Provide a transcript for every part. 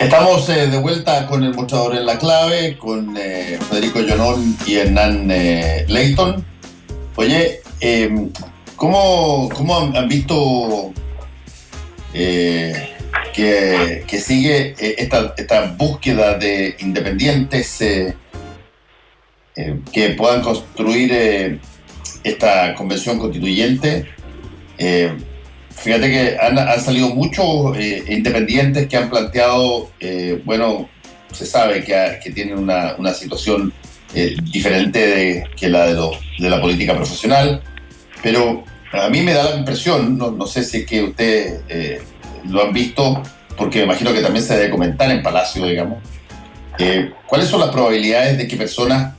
Estamos de vuelta con el mostrador en la clave, con Federico Jonón y Hernán Leighton. Oye, ¿cómo han visto que sigue esta búsqueda de independientes que puedan construir esta convención constituyente? Fíjate que han salido muchos independientes que han planteado, se sabe que tienen una situación diferente que la de la política profesional, pero a mí me da la impresión, no sé si es que ustedes lo han visto, porque me imagino que también se debe comentar en Palacio, digamos, ¿cuáles son las probabilidades de que personas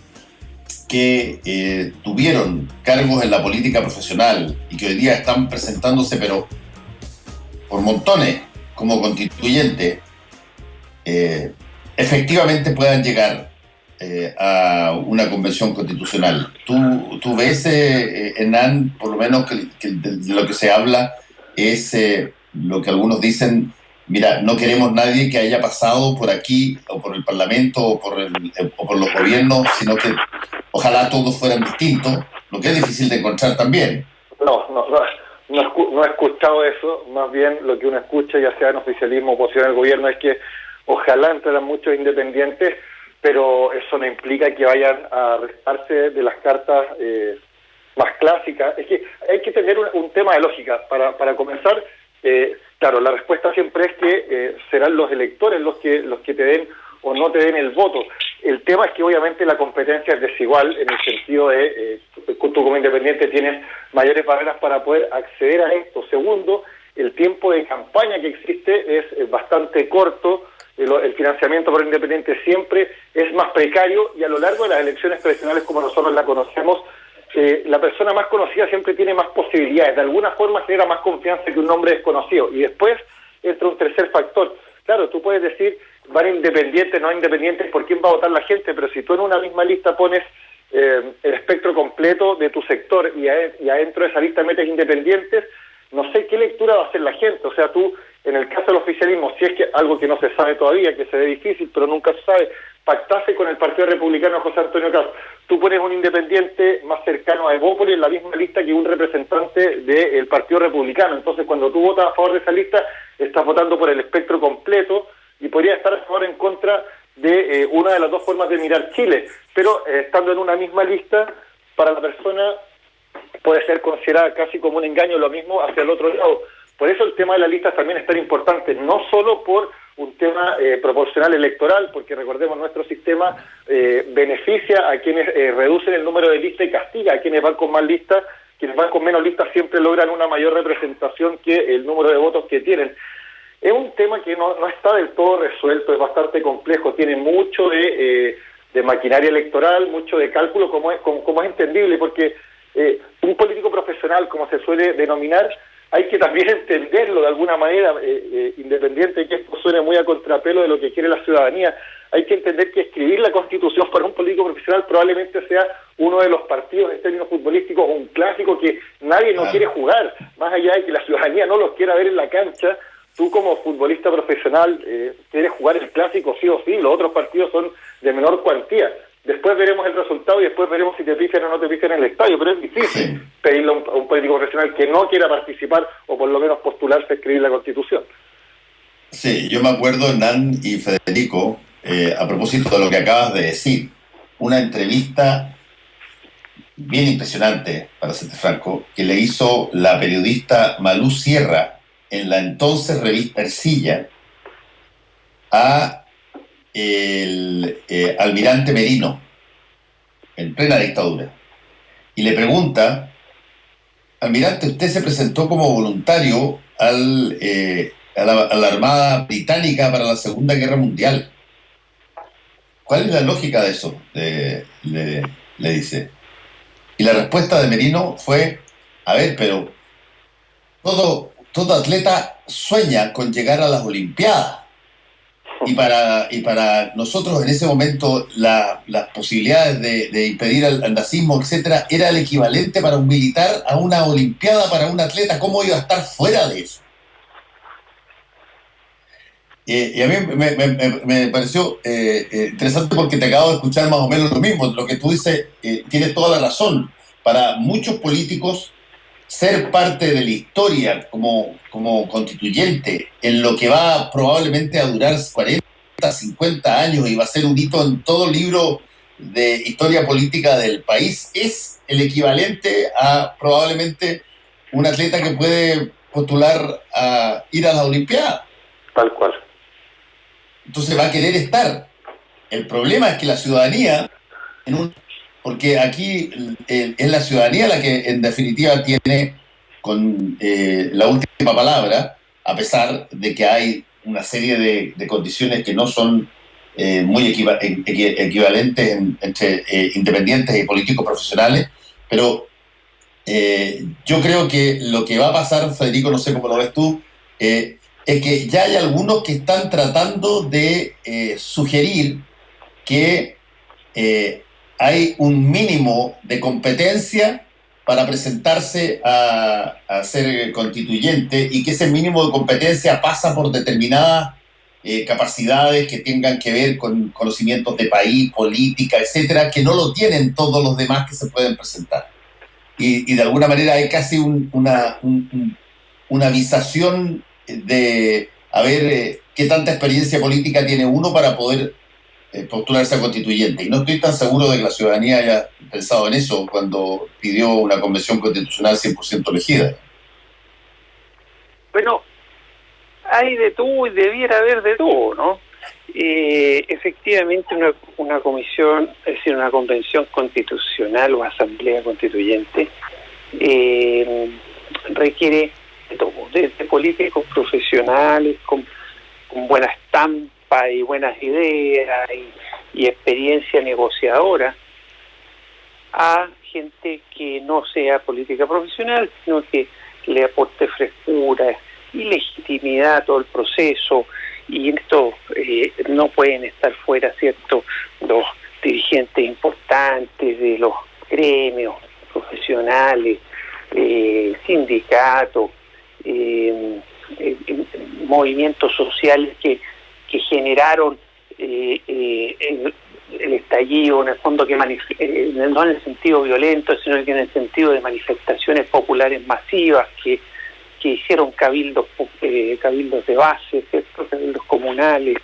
que tuvieron cargos en la política profesional y que hoy día están presentándose, pero por montones, como constituyentes, efectivamente puedan llegar a una convención constitucional? ¿Tú ves, Hernán, por lo menos que de lo que se habla es lo que algunos dicen? Mira, no queremos nadie que haya pasado por aquí, o por el Parlamento, o por los gobiernos, sino que ojalá todos fueran distintos, lo que es difícil de encontrar también. No he escuchado eso. Más bien lo que uno escucha, ya sea en oficialismo o oposición al gobierno, es que ojalá entraran muchos independientes, pero eso no implica que vayan a restarse de las cartas más clásicas. Es que hay que tener un tema de lógica. Para comenzar, claro, la respuesta siempre es que serán los electores los que te den o no te den el voto. El tema es que obviamente la competencia es desigual en el sentido de tú como independiente tienes mayores barreras para poder acceder a esto. Segundo, el tiempo de campaña que existe es bastante corto, el financiamiento por independiente siempre es más precario, y a lo largo de las elecciones tradicionales como nosotros la conocemos, la persona más conocida siempre tiene más posibilidades, de alguna forma genera más confianza que un nombre desconocido. Y después entra un tercer factor. Claro, tú puedes decir, van independientes, no independientes, ¿por quién va a votar la gente? Pero si tú en una misma lista pones el espectro completo de tu sector y adentro de esa lista metes independientes, no sé qué lectura va a hacer la gente. O sea, tú, en el caso del oficialismo, si es que algo que no se sabe todavía, que se ve difícil, pero nunca se sabe, pactase con el Partido Republicano de José Antonio Caz, tú pones un independiente más cercano a Evópolis en la misma lista que un representante del Partido Republicano. Entonces, cuando tú votas a favor de esa lista, estás votando por el espectro completo y podría estar a favor o en contra de una de las dos formas de mirar Chile. Pero estando en una misma lista, para la persona puede ser considerada casi como un engaño, lo mismo hacia el otro lado. Por eso el tema de las listas también es tan importante, no solo por un tema proporcional electoral, porque recordemos, nuestro sistema beneficia a quienes reducen el número de listas y castiga a quienes van con más listas. Quienes van con menos listas siempre logran una mayor representación que el número de votos que tienen. Es un tema que no está del todo resuelto, es bastante complejo, tiene mucho de maquinaria electoral, mucho de cálculo, como es entendible, porque un político profesional, como se suele denominar, hay que también entenderlo de alguna manera, independiente de que esto suene muy a contrapelo de lo que quiere la ciudadanía. Hay que entender que escribir la Constitución para un político profesional probablemente sea uno de los partidos en términos futbolísticos, un clásico que nadie no quiere jugar, más allá de que la ciudadanía no los quiera ver en la cancha. Tú como futbolista profesional quieres jugar el clásico sí o sí, los otros partidos son de menor cuantía. Después veremos el resultado y después veremos si te pifian o no te pifian en el estadio, pero es difícil pedirle a un político profesional que no quiera participar o por lo menos postularse a escribir la Constitución. Sí, yo me acuerdo, Hernán y Federico, a propósito de lo que acabas de decir, una entrevista bien impresionante, para serte franco, que le hizo la periodista Malú Sierra en la entonces revista Ercilla a el almirante Merino, en plena dictadura, y le pregunta: almirante, usted se presentó como voluntario a la Armada Británica para la Segunda Guerra Mundial. ¿Cuál es la lógica de eso? Le dice. Y la respuesta de Merino fue: a ver, pero todo atleta sueña con llegar a las Olimpiadas. Y para nosotros en ese momento las posibilidades de impedir al nazismo, etcétera, era el equivalente para un militar a una olimpiada para un atleta. ¿Cómo iba a estar fuera de eso? Y a mí me pareció interesante porque te acabo de escuchar más o menos lo mismo. Lo que tú dices, tienes toda la razón. Para muchos políticos, ser parte de la historia como constituyente en lo que va probablemente a durar 40, 50 años y va a ser un hito en todo libro de historia política del país, es el equivalente a probablemente un atleta que puede postular a ir a las Olimpiadas. Tal cual. Entonces va a querer estar. El problema es que la ciudadanía, porque aquí es la ciudadanía la que en definitiva tiene con la última palabra, a pesar de que hay una serie de condiciones que no son muy equivalentes entre independientes y políticos profesionales, pero yo creo que lo que va a pasar, Federico, no sé cómo lo ves tú, es que ya hay algunos que están tratando de sugerir que hay un mínimo de competencia para presentarse a ser constituyente y que ese mínimo de competencia pasa por determinadas capacidades que tengan que ver con conocimientos de país, política, etcétera, que no lo tienen todos los demás que se pueden presentar. Y de alguna manera hay casi una visación de a ver qué tanta experiencia política tiene uno para poder postularse a constituyente. Y no estoy tan seguro de que la ciudadanía haya pensado en eso cuando pidió una convención constitucional 100% elegida. Bueno, hay de todo y debiera haber de todo, ¿no? Efectivamente, una comisión, es decir, una convención constitucional o asamblea constituyente, requiere de todo, desde políticos profesionales con buena estampa y buenas ideas y experiencia negociadora, a gente que no sea política profesional, sino que le aporte frescura y legitimidad a todo el proceso. Y esto no pueden estar fuera, ¿cierto?, los dirigentes importantes de los gremios profesionales, sindicatos, movimientos sociales que generaron el estallido, en el fondo, que no en el sentido violento, sino que en el sentido de manifestaciones populares masivas que hicieron cabildos de base, ¿cierto?, cabildos comunales,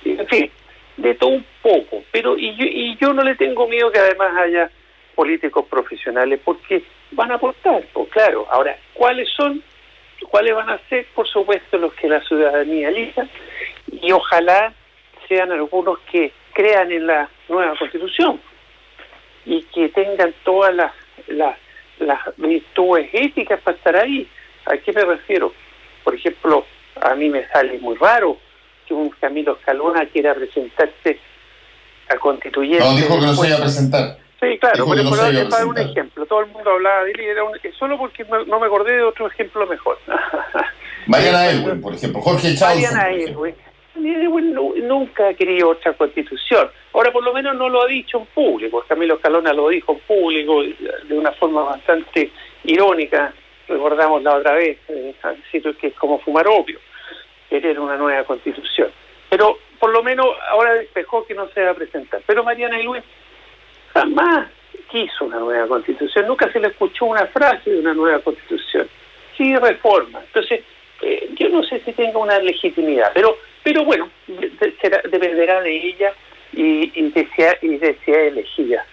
en fin, de todo un poco. Pero y yo no le tengo miedo que además haya políticos profesionales, porque van a aportar, pues claro. Ahora, ¿cuáles van a ser? Por supuesto, los que la ciudadanía elija, y ojalá sean algunos que crean en la nueva Constitución y que tengan todas las virtudes éticas para estar ahí. ¿A qué me refiero? Por ejemplo, a mí me sale muy raro que un Camilo Escalona quiera presentarse a constituyente. No, dijo que no se iba a presentar. Sí, claro, dijo pero para dar un ejemplo. Todo el mundo hablaba de él, solo porque no me acordé de otro ejemplo mejor. Mariana Elwin, por ejemplo. Jorge Chaucer. Mariana Elwin nunca ha querido otra constitución. Ahora, por lo menos no lo ha dicho en público. Camilo Escalona lo dijo en público de una forma bastante irónica. Recordamos la otra vez, que es como fumar opio, querer una nueva constitución. Pero por lo menos ahora despejó que no se va a presentar. Pero Mariana Elwin jamás quiso una nueva constitución, nunca se le escuchó una frase de una nueva constitución. Sí, reforma. Entonces, yo no sé si tenga una legitimidad, pero bueno, dependerá de ella y de si es elegida.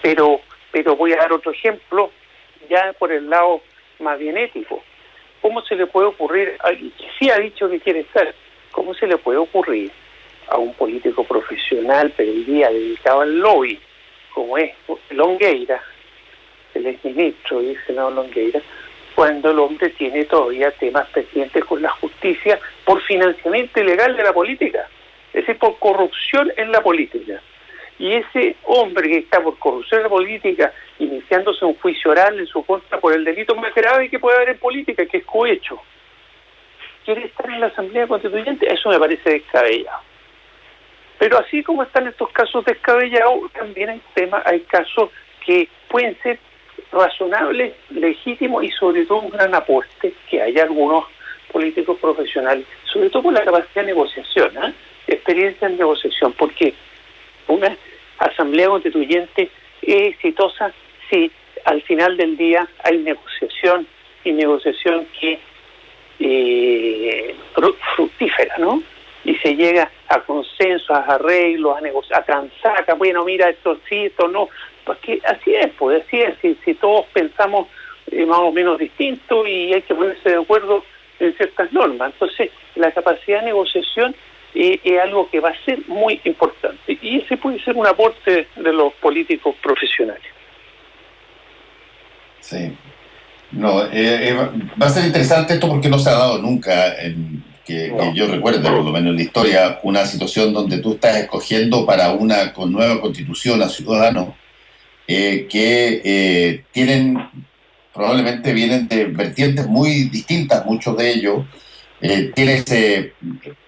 Pero voy a dar otro ejemplo, ya por el lado más bien ético. ¿Cómo se le puede ocurrir, sí ha dicho que quiere estar, cómo se le puede ocurrir a un político profesional, pero hoy día dedicado al lobby, como es Longueira, el exministro y el senador Longueira, cuando el hombre tiene todavía temas pendientes con la justicia por financiamiento ilegal de la política, es decir, por corrupción en la política? Y ese hombre que está por corrupción en la política, iniciándose un juicio oral en su contra por el delito más grave que puede haber en política, que es cohecho, ¿quiere estar en la Asamblea Constituyente? Eso me parece descabellado. Pero así como están estos casos descabellados, también hay casos que pueden ser razonables, legítimos y sobre todo un gran aporte, que hay algunos políticos profesionales, sobre todo por la capacidad de negociación, experiencia en negociación, porque una asamblea constituyente es exitosa si al final del día hay negociación, y negociación que fructífera, ¿no? Y se llega a consensos, a arreglos, a transaca, bueno, mira, esto sí, esto no, porque así es, si todos pensamos más o menos distinto y hay que ponerse de acuerdo en ciertas normas. Entonces, la capacidad de negociación es algo que va a ser muy importante, y ese puede ser un aporte de los políticos profesionales. Sí. No, va a ser interesante esto porque no se ha dado nunca, que yo recuerde, por lo menos en la historia, una situación donde tú estás escogiendo para una nueva constitución a ciudadanos que probablemente vienen de vertientes muy distintas, muchos de ellos. Tienes,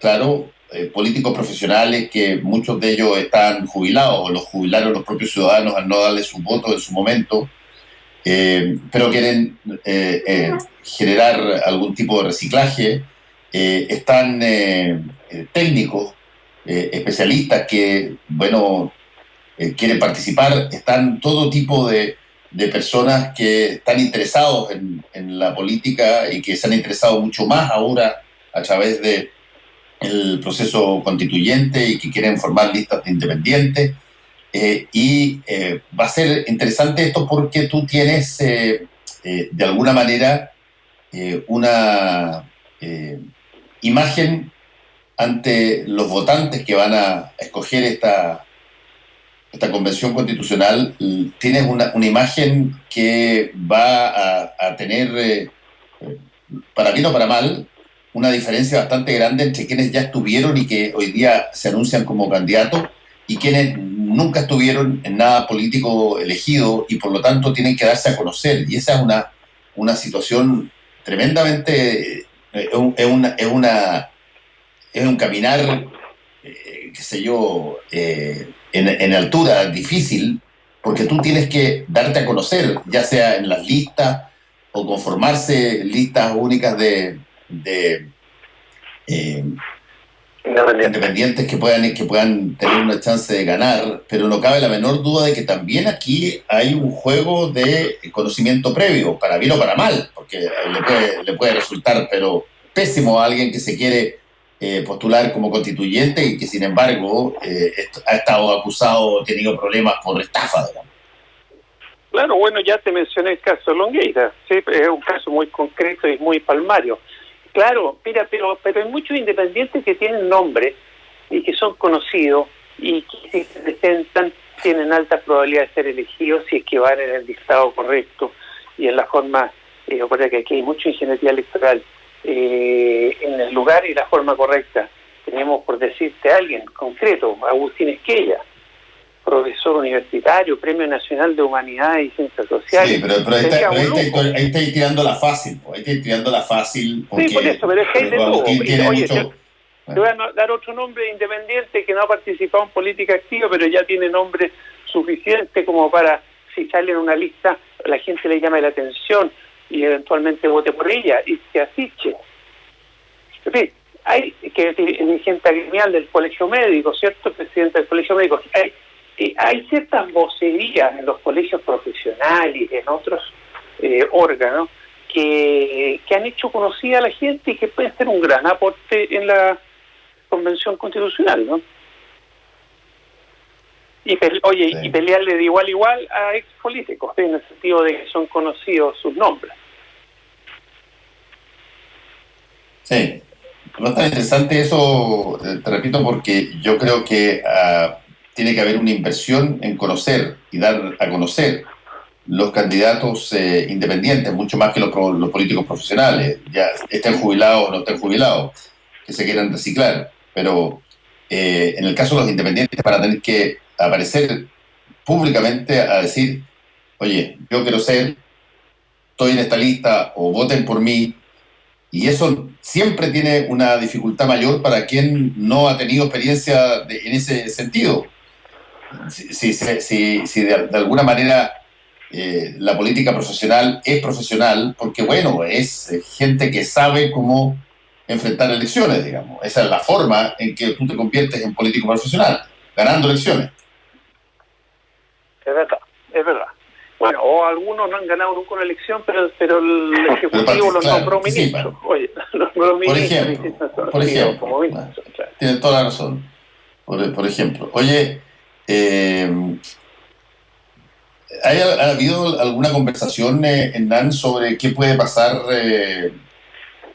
claro, políticos profesionales que muchos de ellos están jubilados, o los jubilaron los propios ciudadanos al no darle su voto en su momento. Pero quieren generar algún tipo de reciclaje. Están técnicos, especialistas que, bueno, quieren participar. Están todo tipo de personas que están interesados en la política y que se han interesado mucho más ahora a través del proceso constituyente y que quieren formar listas de independientes. Va a ser interesante esto porque tú tienes, de alguna manera, una imagen ante los votantes que van a escoger esta convención constitucional. Tienes una imagen que va a tener, para bien o para mal, una diferencia bastante grande entre quienes ya estuvieron y que hoy día se anuncian como candidatos y quienes nunca estuvieron en nada político elegido y por lo tanto tienen que darse a conocer. Y esa es una situación tremendamente, es un caminar, qué sé yo, en altura difícil, porque tú tienes que darte a conocer, ya sea en las listas o conformarse listas únicas de independientes que puedan tener una chance de ganar, pero no cabe la menor duda de que también aquí hay un juego de conocimiento previo, para bien o para mal, porque le puede resultar pero pésimo a alguien que se quiere postular como constituyente y que sin embargo ha estado acusado o tenido problemas por estafa, digamos. Claro, bueno, ya te mencioné el caso de Longueira, ¿sí? Es un caso muy concreto y muy palmario. Claro, mira, pero hay muchos independientes que tienen nombre y que son conocidos y que si se presentan tienen altas probabilidades de ser elegidos si es que van en el listado correcto y en la forma, recuerda que aquí hay mucha ingeniería electoral, en el lugar y la forma correcta. Tenemos, por decirte a alguien concreto, Agustín Esquella, profesor universitario, Premio Nacional de Humanidades y Ciencias Sociales. Sí, pero ahí estáis tirando la fácil, ahí estáis tirando la fácil. Porque, sí, por eso, pero es que hay de todo. Oye, mucho... te voy a dar otro nombre independiente que no ha participado en política activa, pero ya tiene nombre suficiente como para, si sale en una lista, la gente le llame la atención y eventualmente vote por ella, y se asiche. En fin, hay que dirigente gremial del Colegio Médico, ¿cierto? Presidente del Colegio Médico. Hay ciertas vocerías en los colegios profesionales y en otros órganos que han hecho conocida a la gente y que pueden ser un gran aporte en la Convención Constitucional, ¿no? Y pelearle de igual a igual a ex políticos, en el sentido de que son conocidos sus nombres. Sí, bastante interesante eso, te repito, porque yo creo que tiene que haber una inversión en conocer y dar a conocer los candidatos independientes, mucho más que los políticos profesionales, ya estén jubilados o no estén jubilados, que se quieran reciclar. Pero en el caso de los independientes van a tener que aparecer públicamente a decir, oye, yo quiero ser, estoy en esta lista o voten por mí. Y eso siempre tiene una dificultad mayor para quien no ha tenido experiencia en ese sentido. Si de alguna manera la política profesional es profesional, porque bueno, es gente que sabe cómo enfrentar elecciones, digamos. Esa es la forma en que tú te conviertes en político profesional, ganando elecciones. Es verdad, es verdad. Bueno, o algunos no han ganado nunca una elección, pero el Ejecutivo los nombró ministros. Oye, los nombró ministros. Por ejemplo, como ministros, claro. Tienen toda la razón. Por ejemplo, oye, ¿ha habido alguna conversación, Hernán, sobre qué puede pasar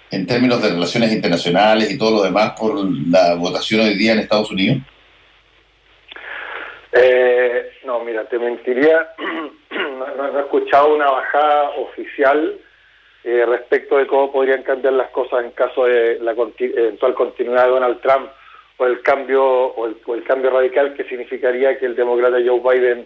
en términos de relaciones internacionales y todo lo demás por la votación hoy día en Estados Unidos? No, mira, te mentiría. No he escuchado una bajada oficial respecto de cómo podrían cambiar las cosas en caso de la eventual continuidad de Donald Trump o el cambio radical que significaría que el demócrata Joe Biden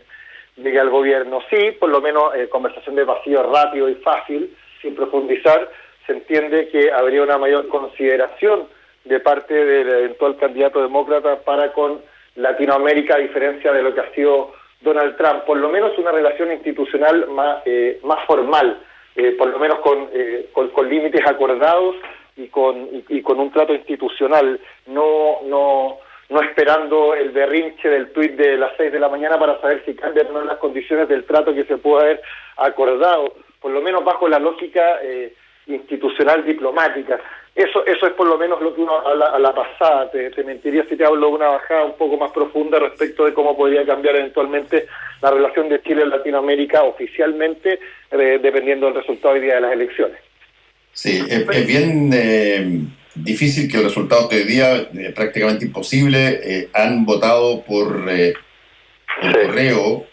llegue al gobierno. Sí, por lo menos conversación de pasillo rápido y fácil, sin profundizar, se entiende que habría una mayor consideración de parte del eventual candidato demócrata para con Latinoamérica, a diferencia de lo que ha sido Donald Trump, por lo menos una relación institucional más formal, por lo menos con límites acordados y con un trato institucional, no esperando el berrinche del tuit de las 6 de la mañana para saber si cambian o no las condiciones del trato que se pudo haber acordado, por lo menos bajo la lógica institucional diplomática. Eso es por lo menos lo que uno habla a la pasada. Te mentiría si te hablo de una bajada un poco más profunda respecto de cómo podría cambiar eventualmente la relación de Chile en Latinoamérica oficialmente, dependiendo del resultado hoy día de las elecciones. Sí, es bien difícil que el resultado de hoy día, prácticamente imposible. Han votado por correo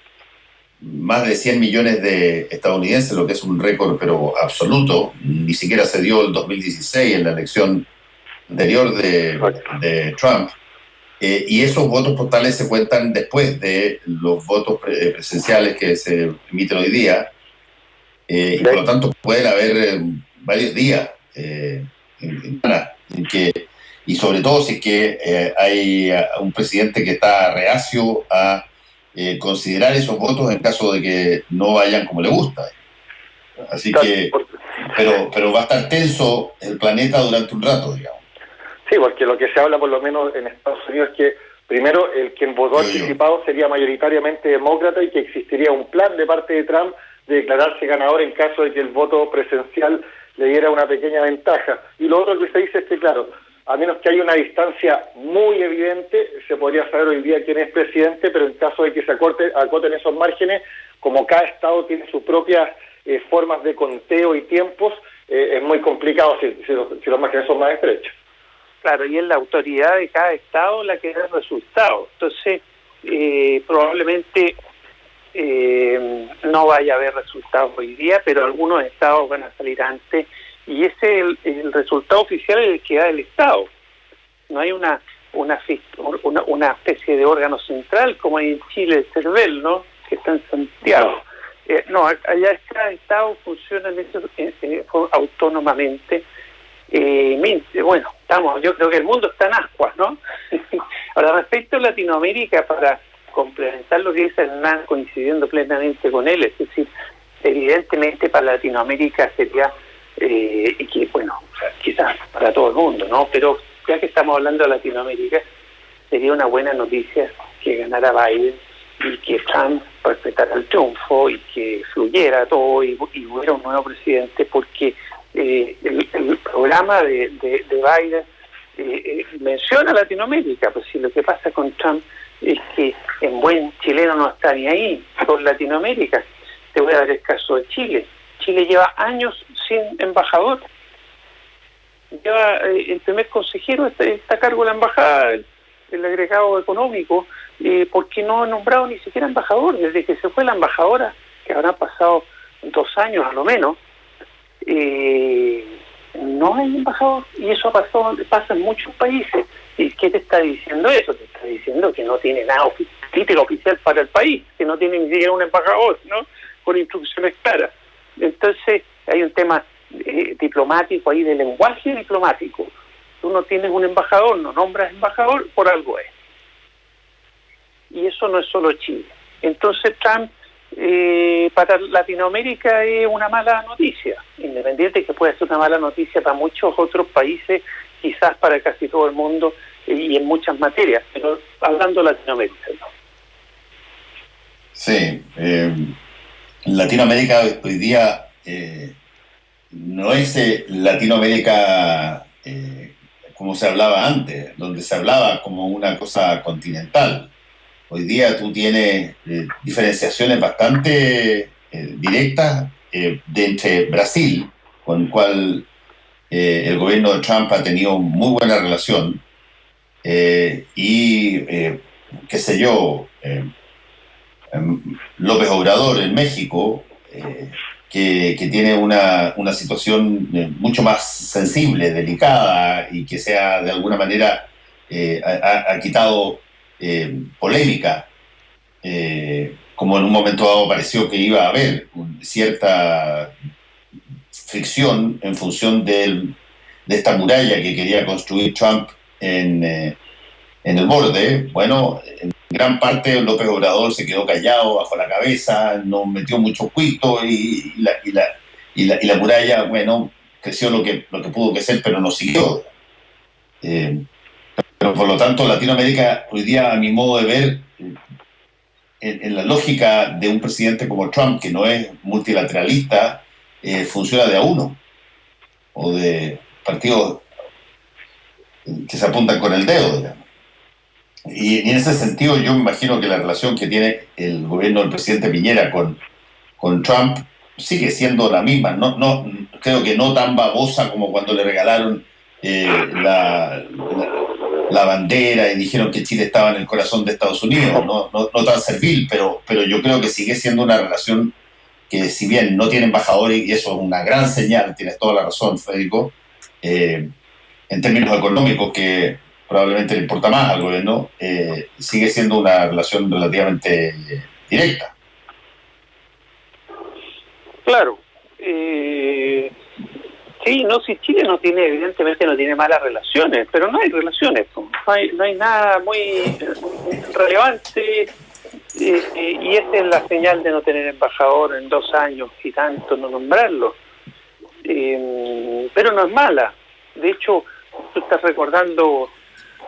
más de 100 millones de estadounidenses, lo que es un récord pero absoluto. Ni siquiera se dio el 2016 en la elección anterior de Trump. Y esos votos postales se cuentan después de los votos presenciales que se emiten hoy día. Y por lo tanto pueden haber varios días y sobre todo si es que hay un presidente que está reacio a considerar esos votos en caso de que no vayan como le gusta. Así que, pero va a estar tenso el planeta durante un rato, digamos. Sí, porque lo que se habla por lo menos en Estados Unidos es que primero quien votó anticipado sería mayoritariamente demócrata y que existiría un plan de parte de Trump de declararse ganador en caso de que el voto presencial le diera una pequeña ventaja. Y lo otro que se dice es que, claro, a menos que haya una distancia muy evidente, se podría saber hoy día quién es presidente, pero en caso de que se acoten esos márgenes, como cada estado tiene sus propias formas de conteo y tiempos, es muy complicado si los márgenes son más estrechos. Claro, y es la autoridad de cada estado la que da el resultado. Entonces, probablemente no vaya a haber resultados hoy día, pero algunos estados van a salir antes, y ese es el resultado oficial el que da el Estado. No hay una especie de órgano central como hay en Chile, el CERVEL, ¿no?, que está en Santiago. No, allá cada estado funciona autónomamente. Bueno, yo creo que el mundo está en ascuas, ¿no? Ahora, respecto a Latinoamérica, para complementar lo que dice Hernán, coincidiendo plenamente con él, es decir, evidentemente para Latinoamérica sería, y que bueno, quizás para todo el mundo, ¿no? Pero ya que estamos hablando de Latinoamérica, sería una buena noticia que ganara Biden y que Trump respetara el triunfo y que fluyera todo y hubiera un nuevo presidente, porque el programa de Biden menciona Latinoamérica. Pues si lo que pasa con Trump es que en buen chileno no está ni ahí con Latinoamérica. Te voy a dar el caso de Chile. Chile lleva años sin embajador. Lleva el primer consejero está a cargo de la embajada, el agregado económico, porque no ha nombrado ni siquiera embajador. Desde que se fue la embajadora, que habrán pasado 2 años a lo menos, no hay embajador, y eso pasa en muchos países. ¿Y qué te está diciendo eso? Te está diciendo que no tiene nada título oficial para el país, que no tiene ni siquiera un embajador, ¿no?, con instrucciones claras. Entonces hay un tema diplomático ahí, de lenguaje diplomático. Tú no tienes un embajador, no nombras embajador, por algo es. Y eso no es solo Chile. Entonces Trump para Latinoamérica es una mala noticia, en independiente y que puede ser una mala noticia para muchos otros países, quizás para casi todo el mundo y en muchas materias, pero hablando de Latinoamérica, ¿no? Sí, Latinoamérica hoy día no es Latinoamérica como se hablaba antes, donde se hablaba como una cosa continental. Hoy día tú tienes diferenciaciones bastante directas de entre Brasil, con el cual el gobierno de Trump ha tenido muy buena relación, y qué sé yo, López Obrador en México, que tiene una situación mucho más sensible, delicada, y que de alguna manera ha quitado polémica, como en un momento dado pareció que iba a haber cierta fricción en función de esta muralla que quería construir Trump en el borde. Bueno, en gran parte López Obrador se quedó callado, bajo la cabeza, no metió mucho cuito, y la muralla, bueno, creció lo que pudo crecer, pero no siguió. Pero por lo tanto, Latinoamérica hoy día, a mi modo de ver, en la lógica de un presidente como Trump, que no es multilateralista, funciona de a uno, o de partidos que se apuntan con el dedo, digamos. Y en ese sentido yo me imagino que la relación que tiene el gobierno del presidente Piñera con Trump sigue siendo la misma. No, creo que no tan babosa como cuando le regalaron la bandera y dijeron que Chile estaba en el corazón de Estados Unidos. No tan servil, pero yo creo que sigue siendo una relación que, si bien no tiene embajadores, y eso es una gran señal, tienes toda la razón, Federico, en términos económicos, que probablemente le importa más al gobierno, sigue siendo una relación relativamente directa. Claro. Sí, no, si Chile evidentemente no tiene malas relaciones, pero no hay relaciones, no hay nada muy relevante, y esa es la señal de no tener embajador en 2 años y tanto, no nombrarlo. Pero no es mala. De hecho, tú estás recordando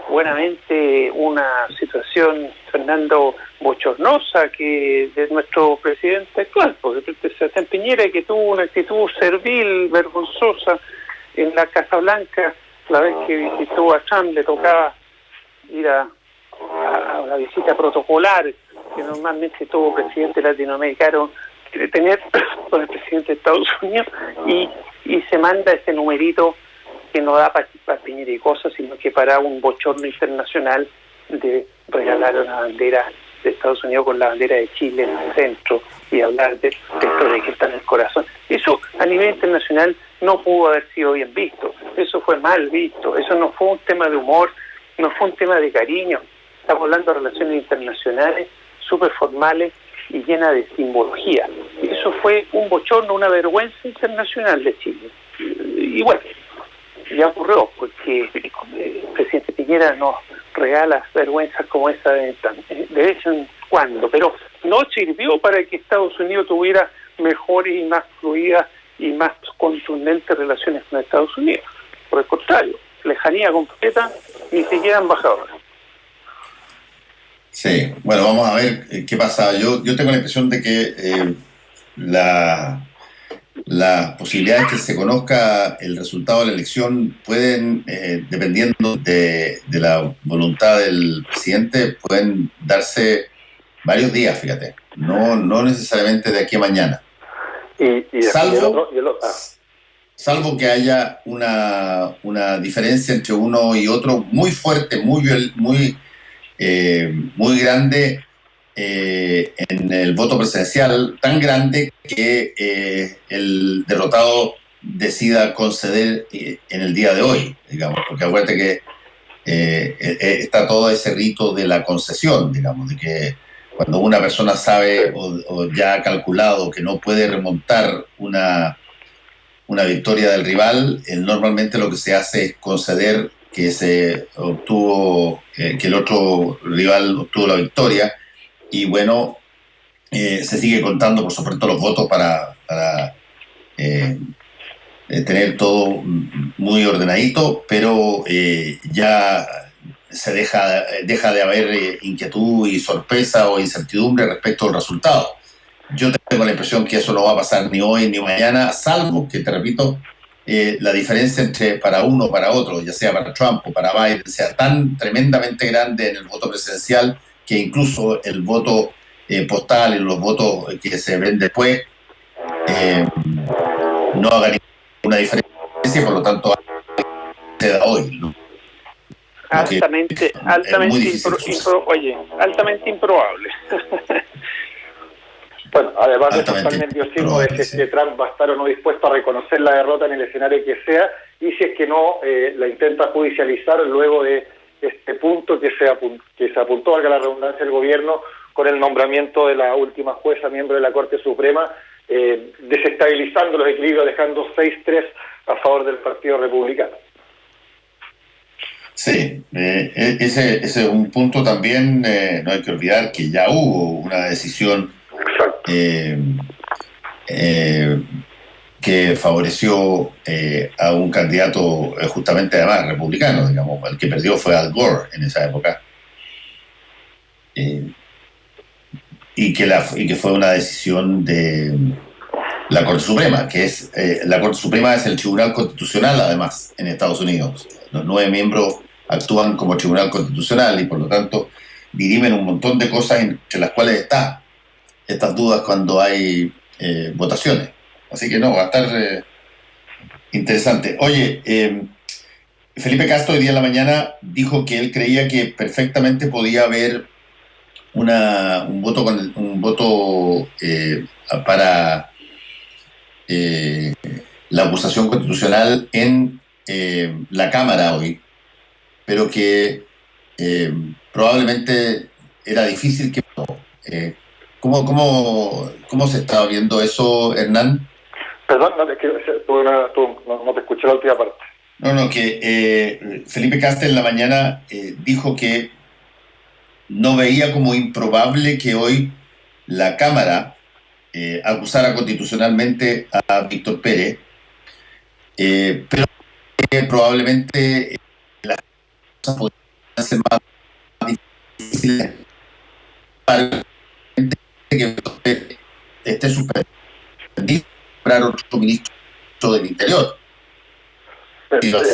buenamente una situación, Fernando, bochornosa, que de nuestro presidente actual, porque el presidente Piñera, que tuvo una actitud servil, vergonzosa en la Casa Blanca. La vez que visitó a Trump, le tocaba ir a la visita protocolar que normalmente todo presidente latinoamericano quiere tener con el presidente de Estados Unidos, y se manda ese numerito que no da para Piñera y cosas, sino que para un bochorno internacional de regalar una bandera de Estados Unidos con la bandera de Chile en el centro, y hablar de esto de que está en el corazón. Eso a nivel internacional no pudo haber sido bien visto, eso fue mal visto, eso no fue un tema de humor, no fue un tema de cariño. Estamos hablando de relaciones internacionales súper formales y llenas de simbología. Eso fue un bochorno, una vergüenza internacional de Chile. Y bueno, ya ocurrió, porque el presidente Piñera nos regala vergüenzas como esa de vez en cuando, pero no sirvió para que Estados Unidos tuviera mejores y más fluidas y más contundentes relaciones con Estados Unidos. Por el contrario, lejanía completa, ni siquiera embajador. Sí, bueno, vamos a ver qué pasa. Yo tengo la impresión de que las posibilidades que se conozca el resultado de la elección pueden, dependiendo de la voluntad del presidente, pueden darse varios días, fíjate, no necesariamente de aquí a mañana. Salvo que haya una diferencia entre uno y otro muy fuerte, muy grande, en el voto presidencial, tan grande que el derrotado decida conceder en el día de hoy, digamos, porque acuérdate que está todo ese rito de la concesión, digamos, de que cuando una persona sabe o ya ha calculado que no puede remontar una victoria del rival, normalmente lo que se hace es conceder que que el otro rival obtuvo la victoria, y bueno, se sigue contando, por supuesto, los votos para tener todo muy ordenadito, pero ya se deja de haber inquietud y sorpresa o incertidumbre respecto al resultado. Yo tengo la impresión que eso no va a pasar ni hoy ni mañana, salvo que, te repito, la diferencia entre para uno o para otro, ya sea para Trump o para Biden, sea tan tremendamente grande en el voto presidencial que incluso el voto postal y los votos que se ven después no hagan ninguna diferencia, por lo tanto, se da hoy, ¿no? Altamente improbable. Bueno, además de estar nerviosismo de si es que Trump va a estar o no dispuesto a reconocer la derrota en el escenario que sea, y si es que no la intenta judicializar luego de este punto que se apuntó, valga la redundancia, el gobierno con el nombramiento de la última jueza miembro de la Corte Suprema, desestabilizando los equilibrios, dejando 6-3 a favor del Partido Republicano. Sí, ese es un punto también. No hay que olvidar que ya hubo una decisión que favoreció a un candidato justamente además republicano, digamos. El que perdió fue Al Gore en esa época, y que fue una decisión de la Corte Suprema, que es la Corte Suprema es el Tribunal Constitucional además en Estados Unidos. Los 9 miembros actúan como Tribunal Constitucional y por lo tanto dirimen un montón de cosas entre las cuales están estas dudas cuando hay votaciones. Así que no, va a estar interesante. Oye, Felipe Castro hoy día en la mañana dijo que él creía que perfectamente podía haber un voto para la acusación constitucional en la Cámara hoy, pero que probablemente era difícil que... ¿Cómo se estaba viendo eso, Hernán? Perdón, no te escuché la última parte. No, que Felipe Castro en la mañana dijo que no veía como improbable que hoy la Cámara acusara constitucionalmente a Víctor Pérez, pero que probablemente las cosas podrían ser más difíciles para que esté suspendido para otro ministro del Interior. Disculpa,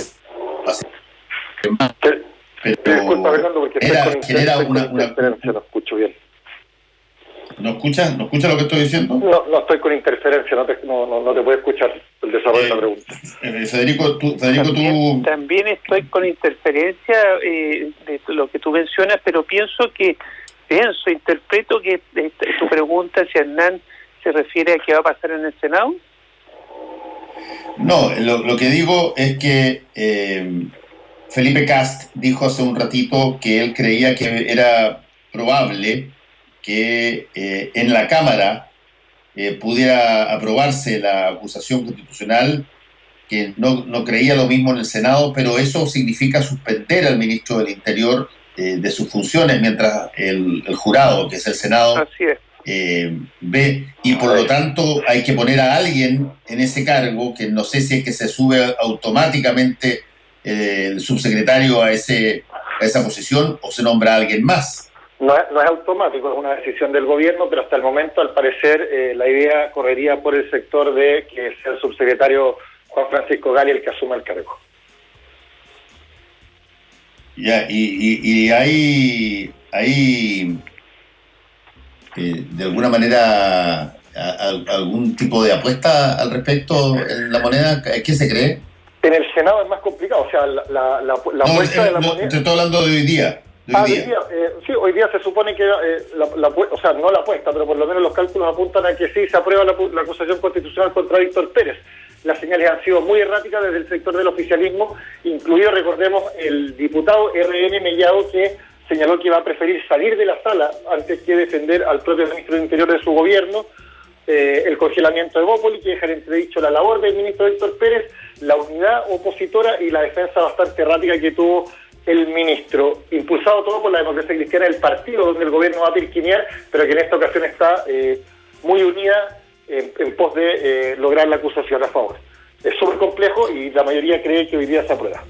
Fernando, porque genera una interferencia, no escucho bien. ¿No escucha lo que estoy diciendo? No estoy con interferencia, no te puedo escuchar el desarrollo de la pregunta. Federico, tú... También estoy con interferencia de lo que tú mencionas, pero interpreto que tu pregunta, si Hernán se refiere a qué va a pasar en el Senado. No, lo que digo es que Felipe Cast dijo hace un ratito que él creía que era probable que en la Cámara pudiera aprobarse la acusación constitucional, que no creía lo mismo en el Senado, pero eso significa suspender al ministro del Interior de sus funciones mientras el jurado, que es el Senado, ve, y por lo tanto hay que poner a alguien en ese cargo, que no sé si es que se sube automáticamente el subsecretario a esa posición o se nombra a alguien más. No es automático, es una decisión del gobierno, pero hasta el momento, al parecer, la idea correría por el sector de que sea el subsecretario Juan Francisco Gali el que asuma el cargo. Ya, y hay de alguna manera algún tipo de apuesta al respecto en la moneda. ¿Qué se cree? En el Senado es más complicado, o sea, la apuesta de la moneda... Te estoy hablando de hoy día. Sí, hoy día se supone que, o sea, no la apuesta, pero por lo menos los cálculos apuntan a que sí se aprueba la acusación constitucional contra Víctor Pérez. Las señales han sido muy erráticas desde el sector del oficialismo, incluido, recordemos, el diputado R.N. Mellado, que señaló que iba a preferir salir de la sala antes que defender al propio ministro del Interior de su gobierno, el congelamiento de Bópoli, que deja en entredicho la labor del ministro Víctor Pérez, la unidad opositora y la defensa bastante errática que tuvo el ministro, impulsado todo por la Democracia Cristiana, el partido donde el gobierno va a pirquinear, pero que en esta ocasión está muy unida en pos de lograr la acusación a favor. es súper complejo y la mayoría cree que hoy día se aprueba.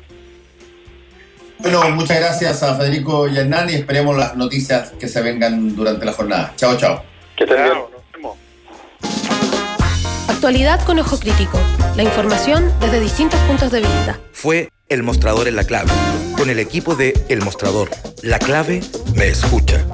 Bueno, muchas gracias a Federico y a Hernán y esperemos las noticias que se vengan durante la jornada. Chao, chao. Que estén bien. Nos vemos. Actualidad con ojo crítico. La información desde distintos puntos de vista. Fue El Mostrador en La Clave, con el equipo de El Mostrador. La Clave me escucha.